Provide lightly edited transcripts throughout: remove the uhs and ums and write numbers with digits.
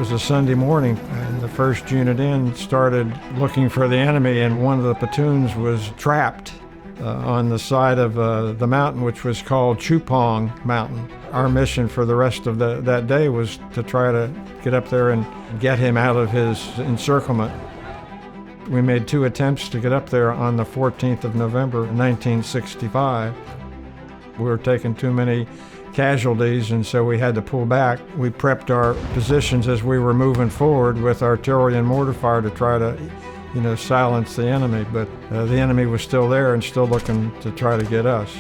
was a Sunday morning, and the first unit in started looking for the enemy, and one of the platoons was trapped on the side of the mountain, which was called Chupong Mountain. Our mission for the rest of that day was to try to get up there and get him out of his encirclement. We made 2 attempts to get up there on the 14th of November, 1965. We were taking too many casualties, and so we had to pull back. We prepped our positions as we were moving forward with artillery and mortar fire to try to, silence the enemy, but the enemy was still there and still looking to try to get us.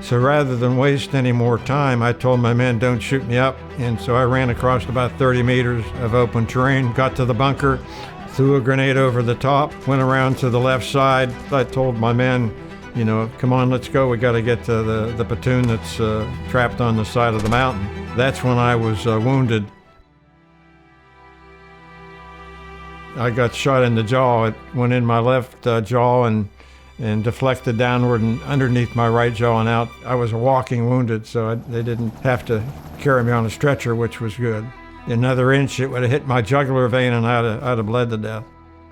So rather than waste any more time, I told my men, don't shoot me up, and so I ran across about 30 meters of open terrain, got to the bunker, threw a grenade over the top, went around to the left side. I told my men, come on, let's go. We got to get to the platoon that's trapped on the side of the mountain. That's when I was wounded. I got shot in the jaw. It went in my left jaw and deflected downward and underneath my right jaw and out. I was walking wounded, so they didn't have to carry me on a stretcher, which was good. Another inch, it would have hit my jugular vein and I'd have bled to death.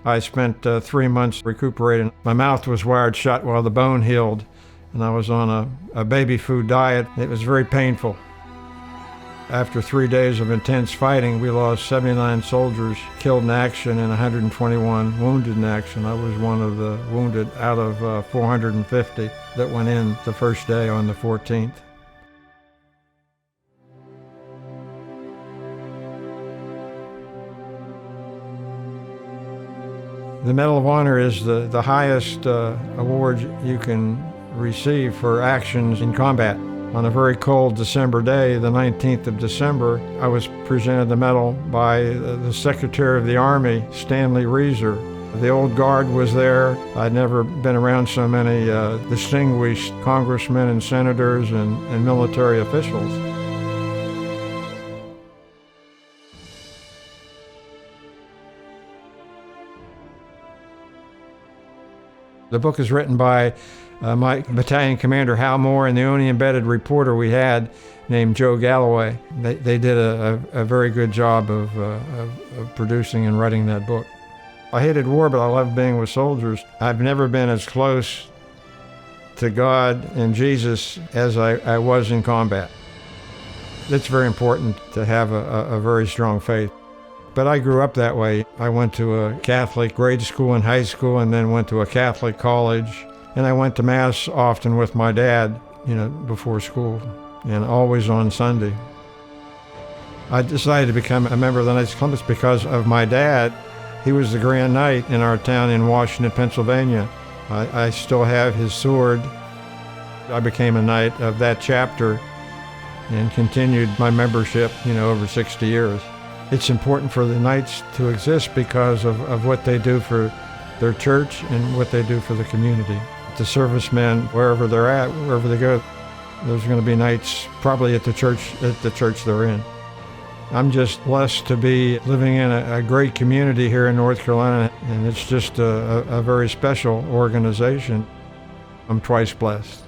I spent 3 months recuperating. My mouth was wired shut while the bone healed, and I was on a baby food diet. It was very painful. After 3 days of intense fighting, we lost 79 soldiers killed in action and 121 wounded in action. I was one of the wounded out of 450 that went in the first day on the 14th. The Medal of Honor is the highest award you can receive for actions in combat. On a very cold December day, the 19th of December, I was presented the medal by the Secretary of the Army, Stanley Reeser. The old guard was there. I'd never been around so many distinguished congressmen and senators and military officials. The book is written by my battalion commander, Hal Moore, and the only embedded reporter we had named Joe Galloway. They did a very good job of producing and writing that book. I hated war, but I loved being with soldiers. I've never been as close to God and Jesus as I was in combat. It's very important to have a very strong faith. But I grew up that way. I went to a Catholic grade school and high school and then went to a Catholic college. And I went to Mass often with my dad, before school, and always on Sunday. I decided to become a member of the Knights of Columbus because of my dad. He was the Grand Knight in our town in Washington, Pennsylvania. I still have his sword. I became a knight of that chapter and continued my membership, over 60 years. It's important for the Knights to exist because of what they do for their church and what they do for the community. The servicemen, wherever they're at, wherever they go, there's going to be Knights probably at the church they're in. I'm just blessed to be living in a great community here in North Carolina, and it's just a very special organization. I'm twice blessed.